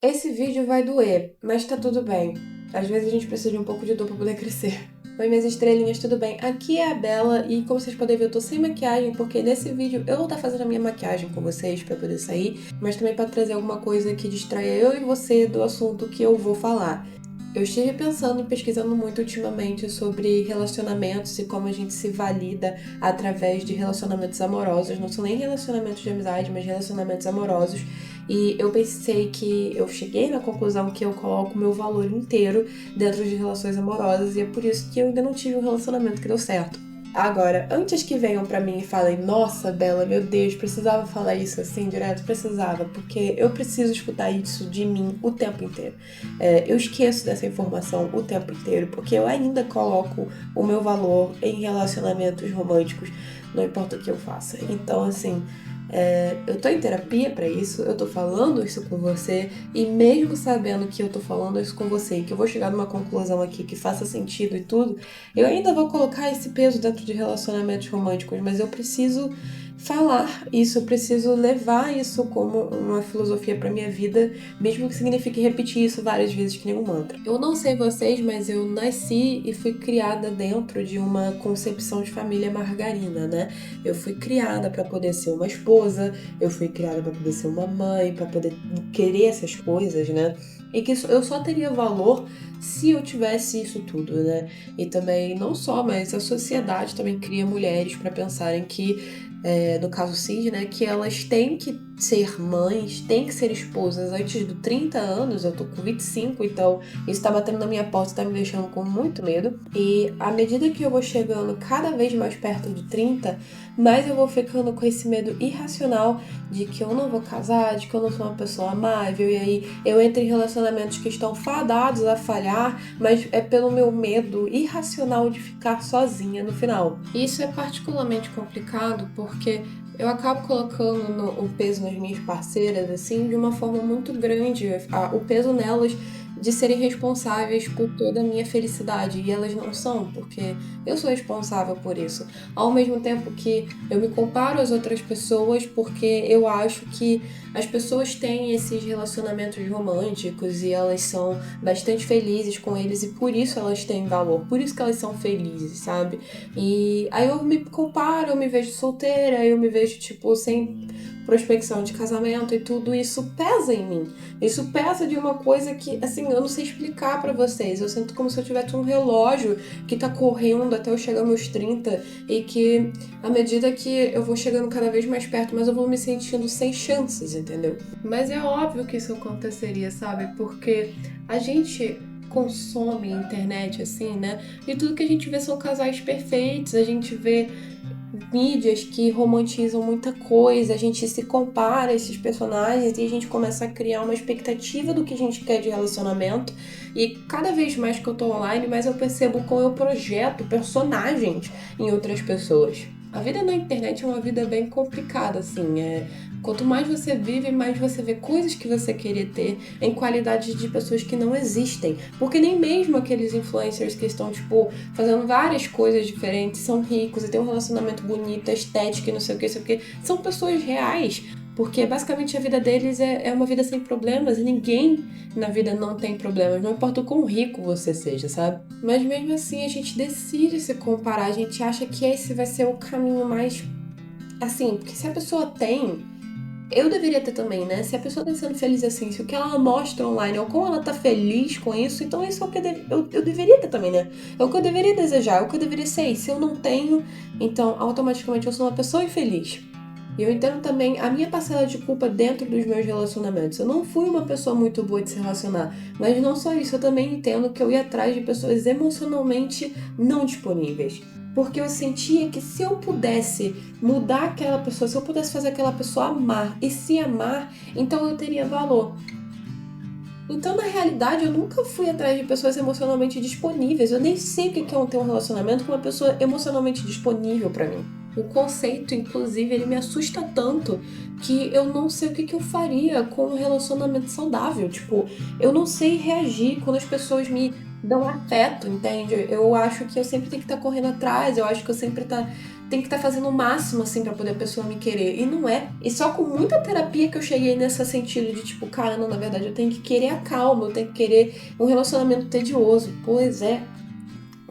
Esse vídeo vai doer, mas tá tudo bem. Às vezes a gente precisa de um pouco de dor pra poder crescer. Oi, minhas estrelinhas, tudo bem? Aqui é a Bela e como vocês podem ver eu tô sem maquiagem porque nesse vídeo eu vou estar fazendo a minha maquiagem com vocês pra poder sair, mas também pra trazer alguma coisa que distraia eu e você do assunto que eu vou falar. Eu estive pensando e pesquisando muito ultimamente sobre relacionamentos e como a gente se valida através de relacionamentos amorosos. Não são nem relacionamentos de amizade, mas relacionamentos amorosos. E eu pensei que eu cheguei na conclusão que eu coloco o meu valor inteiro dentro de relações amorosas e é por isso que eu ainda não tive um relacionamento que deu certo. Agora, antes que venham pra mim e falem, nossa, Bela, meu Deus, precisava falar isso assim direto? Precisava, porque eu preciso escutar isso de mim o tempo inteiro. Eu esqueço dessa informação o tempo inteiro, porque eu ainda coloco o meu valor em relacionamentos românticos, não importa o que eu faça. Então, assim, eu tô em terapia pra isso, eu tô falando isso com você, e mesmo sabendo que eu tô falando isso com você e que eu vou chegar numa conclusão aqui que faça sentido e tudo, eu ainda vou colocar esse peso dentro de relacionamentos românticos, mas eu preciso falar isso, eu preciso levar isso como uma filosofia pra minha vida, mesmo que signifique repetir isso várias vezes que nem um mantra. Eu não sei vocês, mas eu nasci e fui criada dentro de uma concepção de família margarina, né? Eu fui criada pra poder ser uma esposa, eu fui criada pra poder ser uma mãe, pra poder querer essas coisas, né? E que eu só teria valor se eu tivesse isso tudo, né? E também, não só, mas a sociedade também cria mulheres pra pensarem que, no caso cis, né, que elas têm que ser mães, têm que ser esposas antes dos 30 anos, eu tô com 25, então isso tá batendo na minha porta e tá me deixando com muito medo. E à medida que eu vou chegando cada vez mais perto de 30, mais eu vou ficando com esse medo irracional de que eu não vou casar, de que eu não sou uma pessoa amável, e aí eu entro em relacionamentos que estão fadados a falhar, mas é pelo meu medo irracional de ficar sozinha no final. E isso é particularmente complicado porque eu acabo colocando o peso nas minhas parceiras, assim, de uma forma muito grande, o peso nelas de serem responsáveis por toda a minha felicidade, e elas não são, porque eu sou responsável por isso. Ao mesmo tempo que eu me comparo às outras pessoas, porque eu acho que as pessoas têm esses relacionamentos românticos e elas são bastante felizes com eles e por isso elas têm valor, por isso que elas são felizes, sabe? E aí eu me comparo, eu me vejo solteira, eu me vejo, tipo, sem prospecção de casamento e tudo isso pesa em mim. Isso pesa de uma coisa que, assim, eu não sei explicar pra vocês. Eu sinto como se eu tivesse um relógio que tá correndo até eu chegar aos meus 30 e que, à medida que eu vou chegando cada vez mais perto, mas eu vou me sentindo sem chances, entendeu? Mas é óbvio que isso aconteceria, sabe? Porque a gente consome internet assim, né? E tudo que a gente vê são casais perfeitos, a gente vê mídias que romantizam muita coisa, a gente se compara a esses personagens e a gente começa a criar uma expectativa do que a gente quer de relacionamento. E cada vez mais que eu tô online, mais eu percebo como eu projeto personagens em outras pessoas. A vida na internet é uma vida bem complicada, assim. Quanto mais você vive, mais você vê coisas que você queria ter em qualidade de pessoas que não existem. Porque nem mesmo aqueles influencers que estão, tipo, fazendo várias coisas diferentes, são ricos e têm um relacionamento bonito, estético e não sei o que, sei o que, são pessoas reais. Porque basicamente a vida deles é uma vida sem problemas e ninguém na vida não tem problemas, não importa o quão rico você seja, sabe? Mas mesmo assim a gente decide se comparar, a gente acha que esse vai ser o caminho mais. Assim, porque se a pessoa tem, eu deveria ter também, né? Se a pessoa tá sendo feliz assim, se o que ela mostra online ou como ela tá feliz com isso, então isso é o que eu deveria ter também, né? É o que eu deveria desejar, é o que eu deveria ser. E se eu não tenho, então automaticamente eu sou uma pessoa infeliz. E eu entendo também a minha parcela de culpa dentro dos meus relacionamentos. Eu não fui uma pessoa muito boa de se relacionar, mas não só isso, eu também entendo que eu ia atrás de pessoas emocionalmente não disponíveis. Porque eu sentia que se eu pudesse mudar aquela pessoa, se eu pudesse fazer aquela pessoa amar e se amar, então eu teria valor. Então, na realidade, eu nunca fui atrás de pessoas emocionalmente disponíveis. Eu nem sei o que é ter um relacionamento com uma pessoa emocionalmente disponível pra mim. O conceito, inclusive, ele me assusta tanto que eu não sei o que eu faria com um relacionamento saudável. Tipo, eu não sei reagir quando as pessoas me dão afeto, entende? Eu acho que eu sempre tenho que estar correndo atrás, eu acho que eu sempre tem que estar fazendo o máximo, assim, pra poder a pessoa me querer. E não é. E só com muita terapia que eu cheguei nesse sentido de, tipo, cara, não, na verdade eu tenho que querer a calma, eu tenho que querer um relacionamento tedioso. Pois é,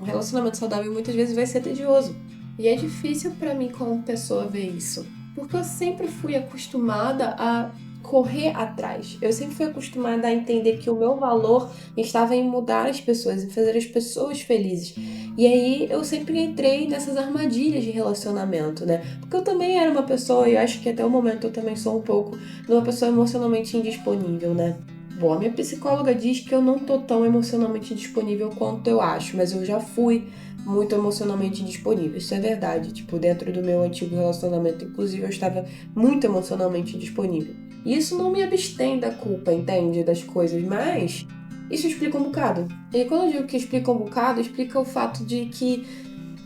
um relacionamento saudável muitas vezes vai ser tedioso. E é difícil pra mim como pessoa ver isso. Porque eu sempre fui acostumada a correr atrás. Eu sempre fui acostumada a entender que o meu valor estava em mudar as pessoas, em fazer as pessoas felizes. E aí eu sempre entrei nessas armadilhas de relacionamento, né? Porque eu também era uma pessoa, e eu acho que até o momento eu também sou um pouco, de uma pessoa emocionalmente indisponível, né? Bom, a minha psicóloga diz que eu não tô tão emocionalmente disponível quanto eu acho, mas eu já fui muito emocionalmente indisponível. Isso é verdade. Tipo, dentro do meu antigo relacionamento, inclusive, eu estava muito emocionalmente indisponível. E isso não me abstém da culpa, entende? Das coisas, mas isso explica um bocado. E quando eu digo que explica um bocado, explica o fato de que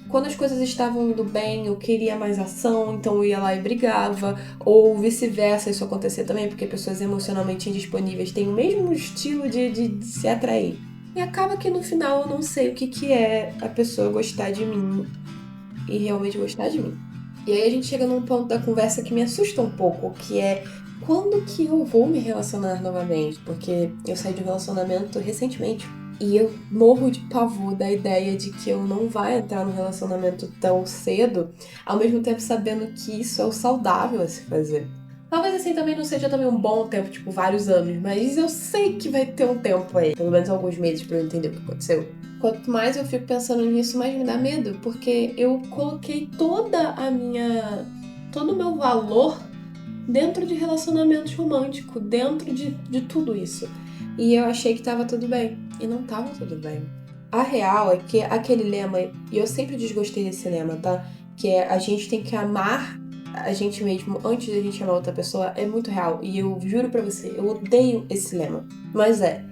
quando as coisas estavam indo bem, eu queria mais ação, então eu ia lá e brigava, ou vice-versa, isso acontecia também, porque pessoas emocionalmente indisponíveis têm o mesmo estilo de se atrair. E acaba que no final eu não sei o que é a pessoa gostar de mim e realmente gostar de mim. E aí a gente chega num ponto da conversa que me assusta um pouco, que é quando que eu vou me relacionar novamente? Porque eu saí de um relacionamento recentemente. E eu morro de pavor da ideia de que eu não vai entrar num relacionamento tão cedo, ao mesmo tempo sabendo que isso é o saudável a se fazer. Talvez assim também não seja também um bom tempo, tipo vários anos, mas eu sei que vai ter um tempo aí, pelo menos alguns meses pra eu entender o que aconteceu. Quanto mais eu fico pensando nisso, mais me dá medo, porque eu coloquei todo o meu valor dentro de relacionamentos românticos, dentro de tudo isso. E eu achei que tava tudo bem. E não tava tudo bem. A real é que aquele lema, e eu sempre desgostei desse lema, tá? Que é a gente tem que amar a gente mesmo antes de a gente amar outra pessoa, é muito real. E eu juro pra você, eu odeio esse lema. Mas é.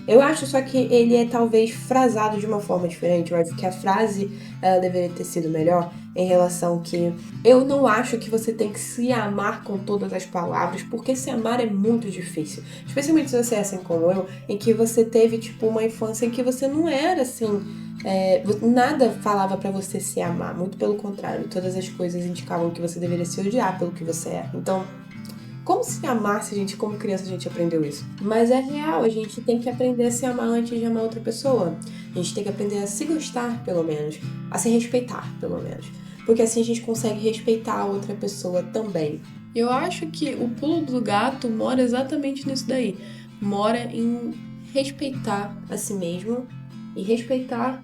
Eu acho só que ele é talvez frasado de uma forma diferente. Eu acho que a frase ela deveria ter sido melhor em relação que eu não acho que você tem que se amar com todas as palavras, porque se amar é muito difícil. Especialmente se você é assim como eu, em que você teve tipo uma infância em que você não era assim. Nada falava pra você se amar, muito pelo contrário, todas as coisas indicavam que você deveria se odiar pelo que você é. Então, como se amar se a gente, como criança, a gente aprendeu isso? Mas é real, a gente tem que aprender a se amar antes de amar outra pessoa. A gente tem que aprender a se gostar, pelo menos. A se respeitar, pelo menos. Porque assim a gente consegue respeitar a outra pessoa também. Eu acho que o pulo do gato mora exatamente nisso daí. Mora em respeitar a si mesmo e respeitar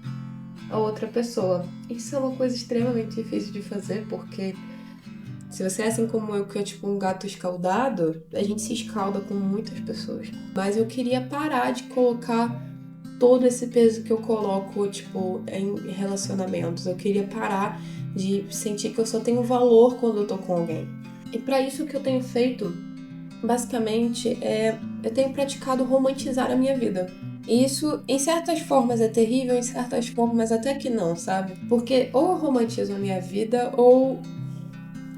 a outra pessoa. Isso é uma coisa extremamente difícil de fazer, porque se você é assim como eu, que é tipo um gato escaldado, a gente se escalda com muitas pessoas. Mas eu queria parar de colocar todo esse peso que eu coloco, tipo, em relacionamentos. Eu queria parar de sentir que eu só tenho valor quando eu tô com alguém. E pra isso o que eu tenho feito, basicamente, eu tenho praticado romantizar a minha vida. E isso, em certas formas, é terrível, em certas formas até que não, sabe? Porque ou eu romantizo a minha vida, ou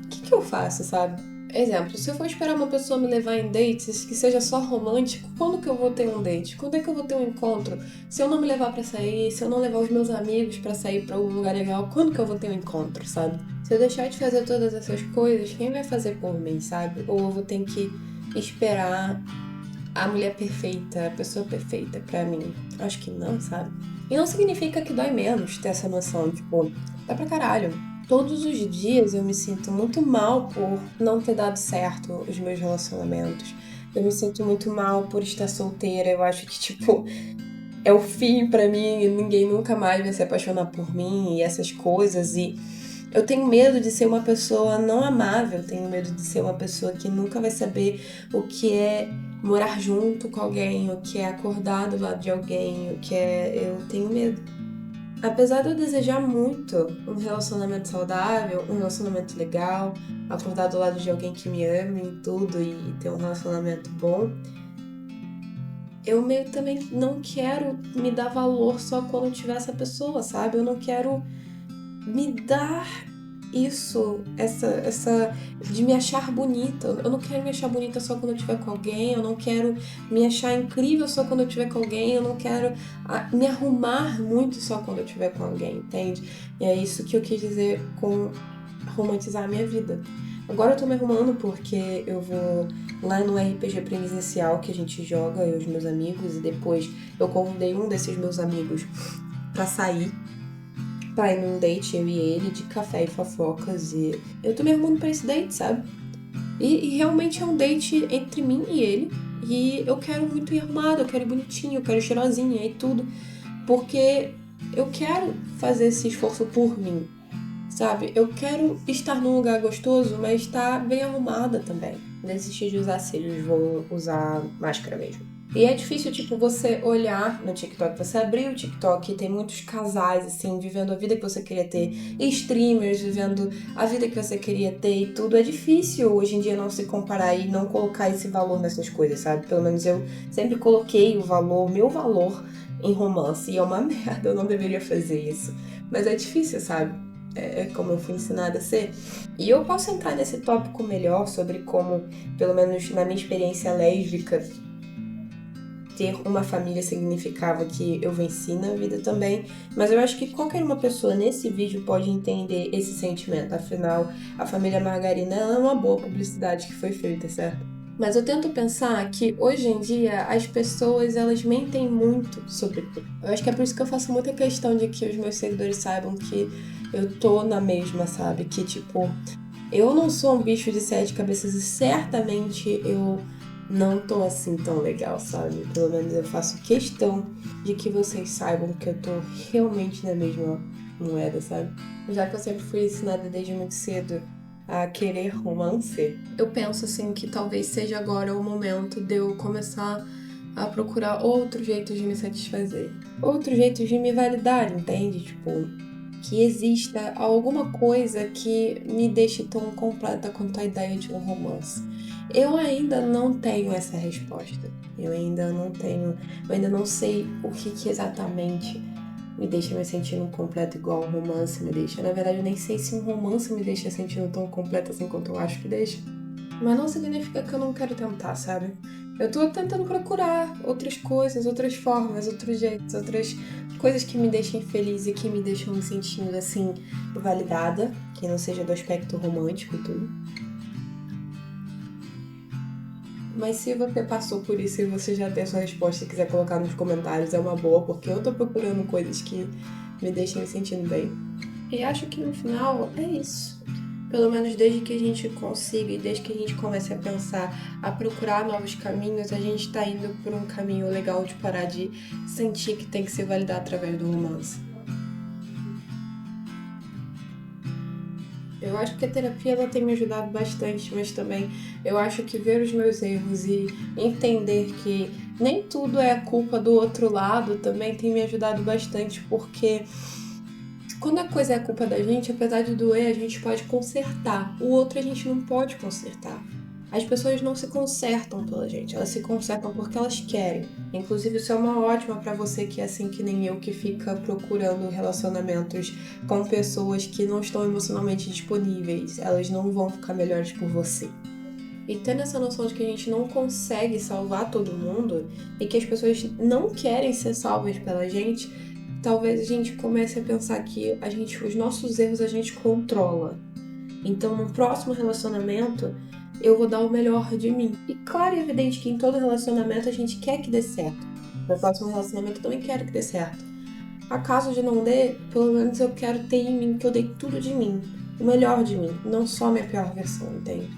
que eu faço, sabe? Exemplo, se eu for esperar uma pessoa me levar em dates que seja só romântico, quando que eu vou ter um date? Quando é que eu vou ter um encontro? Se eu não me levar pra sair, se eu não levar os meus amigos pra sair pra algum lugar legal, quando que eu vou ter um encontro, sabe? Se eu deixar de fazer todas essas coisas, quem vai fazer por mim, sabe? Ou eu vou ter que esperar a mulher perfeita, a pessoa perfeita pra mim? Acho que não, sabe? E não significa que dói menos ter essa noção, tipo, dá pra caralho. Todos os dias eu me sinto muito mal por não ter dado certo os meus relacionamentos. Eu me sinto muito mal por estar solteira. Eu acho que, tipo, é o fim pra mim e ninguém nunca mais vai se apaixonar por mim e essas coisas. E eu tenho medo de ser uma pessoa não amável, tenho medo de ser uma pessoa que nunca vai saber o que é morar junto com alguém, o que é acordar do lado de alguém, o que é. Eu tenho medo. Apesar de eu desejar muito um relacionamento saudável, um relacionamento legal, acordar do lado de alguém que me ame em tudo e ter um relacionamento bom, eu meio também não quero me dar valor só quando eu tiver essa pessoa, sabe? Eu não quero me dar essa de me achar bonita. Eu não quero me achar bonita só quando eu estiver com alguém, eu não quero me achar incrível só quando eu estiver com alguém, eu não quero me arrumar muito só quando eu estiver com alguém, entende? E é isso que eu quis dizer com romantizar a minha vida. Agora eu tô me arrumando porque eu vou lá no RPG presencial que a gente joga, eu e os meus amigos, e depois eu convidei um desses meus amigos pra sair, pra ir num date, eu e ele, de café e fofocas, e eu tô me arrumando pra esse date, sabe? E realmente é um date entre mim e ele, e eu quero muito ir arrumada, eu quero ir bonitinha, eu quero ir cheirosinha e tudo, porque eu quero fazer esse esforço por mim. Sabe, eu quero estar num lugar gostoso, mas estar bem arrumada também. Desistir de usar cílios, vou usar máscara mesmo. E é difícil, tipo, você olhar no TikTok, você abrir o TikTok e tem muitos casais, assim, vivendo a vida que você queria ter, e streamers vivendo a vida que você queria ter e tudo. É difícil hoje em dia não se comparar e não colocar esse valor nessas coisas, sabe? Pelo menos eu sempre coloquei o valor, meu valor, em romance, e é uma merda, eu não deveria fazer isso. Mas é difícil, sabe? É como eu fui ensinada a ser. E eu posso entrar nesse tópico melhor sobre como, pelo menos na minha experiência lésbica, ter uma família significava que eu venci na vida também. Mas eu acho que qualquer uma pessoa nesse vídeo pode entender esse sentimento. Afinal, a família Margarina é uma boa publicidade que foi feita, certo? Mas eu tento pensar que hoje em dia as pessoas elas mentem muito sobre tudo. Eu acho que é por isso que eu faço muita questão de que os meus seguidores saibam que eu tô na mesma, sabe? Que tipo, eu não sou um bicho de 7 cabeças e certamente eu não tô assim tão legal, sabe? Pelo menos eu faço questão de que vocês saibam que eu tô realmente na mesma moeda, sabe? Já que eu sempre fui ensinada desde muito cedo a querer romance, eu penso assim que talvez seja agora o momento de eu começar a procurar outros jeitos de me satisfazer. Outros jeitos de me validar, entende? Tipo, que exista alguma coisa que me deixe tão completa quanto a ideia de um romance. Eu ainda não tenho essa resposta. Eu ainda não sei o que exatamente me deixa me sentindo completo igual um romance me deixa. Na verdade, eu nem sei se um romance me deixa sentindo tão completo assim quanto eu acho que deixa. Mas não significa que eu não quero tentar, sabe? Eu tô tentando procurar outras coisas, outras formas, outros jeitos, outras coisas que me deixem feliz e que me deixam me sentindo, assim, validada, que não seja do aspecto romântico e tudo. Mas se você passou por isso e você já tem a sua resposta e quiser colocar nos comentários, é uma boa, porque eu tô procurando coisas que me deixem me sentindo bem. E acho que no final é isso. Pelo menos desde que a gente consiga e desde que a gente comece a pensar, a procurar novos caminhos, a gente tá indo por um caminho legal de parar de sentir que tem que se validar através do romance. Eu acho que a terapia ela tem me ajudado bastante, mas também eu acho que ver os meus erros e entender que nem tudo é a culpa do outro lado também tem me ajudado bastante, porque quando a coisa é a culpa da gente, apesar de doer, a gente pode consertar. O outro a gente não pode consertar. As pessoas não se consertam pela gente, elas se consertam porque elas querem. Inclusive, isso é uma ótima pra você que é assim que nem eu, que fica procurando relacionamentos com pessoas que não estão emocionalmente disponíveis. Elas não vão ficar melhores por você. E tendo essa noção de que a gente não consegue salvar todo mundo e que as pessoas não querem ser salvas pela gente, talvez a gente comece a pensar que os nossos erros a gente controla. Então, no próximo relacionamento, eu vou dar o melhor de mim. E claro e evidente que em todo relacionamento a gente quer que dê certo. No próximo relacionamento eu também quero que dê certo. Acaso de não dê, pelo menos eu quero ter em mim que eu dei tudo de mim. O melhor de mim, não só a minha pior versão, entende?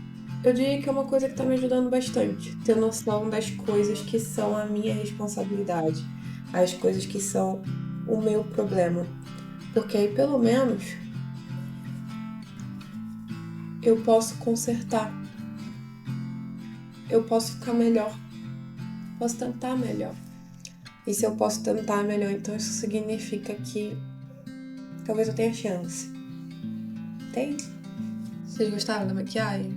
Eu diria que é uma coisa que tá me ajudando bastante. Ter noção das coisas que são a minha responsabilidade. As coisas que são o meu problema. Porque aí, pelo menos, eu posso consertar. Eu posso ficar melhor. Posso tentar melhor. E se eu posso tentar melhor, então isso significa que talvez eu tenha chance. Entende? Vocês gostaram da maquiagem?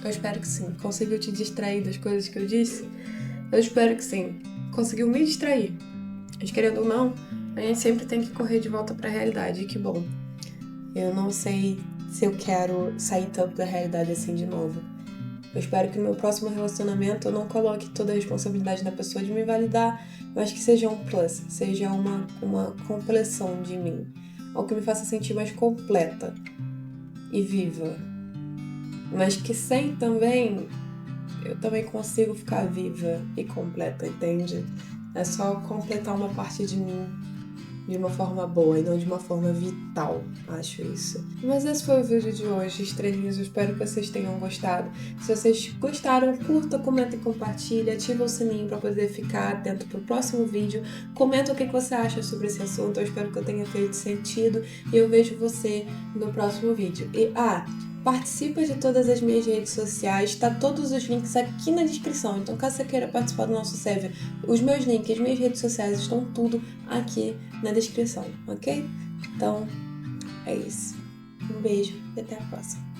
Eu espero que sim. Conseguiu te distrair das coisas que eu disse? Eu espero que sim. Conseguiu me distrair. Mas querendo ou não, a gente sempre tem que correr de volta pra realidade. E que bom. Eu não sei se eu quero sair tanto da realidade assim de novo. Eu espero que no meu próximo relacionamento eu não coloque toda a responsabilidade na pessoa de me validar, mas que seja um plus, seja uma compleção de mim. Algo que me faça sentir mais completa e viva. Mas que sem também, eu também consigo ficar viva e completa, entende? É só completar uma parte de mim de uma forma boa e não de uma forma vital, acho isso. Mas esse foi o vídeo de hoje, estrelinhas, eu espero que vocês tenham gostado. Se vocês gostaram, curta, comenta e compartilha, ativa o sininho para poder ficar atento pro próximo vídeo. Comenta o que você acha sobre esse assunto, eu espero que eu tenha feito sentido e eu vejo você no próximo vídeo. E participa de todas as minhas redes sociais, tá todos os links aqui na descrição. Então, caso você queira participar do nosso server, os meus links, as minhas redes sociais estão tudo aqui na descrição, ok? Então, é isso. Um beijo e até a próxima.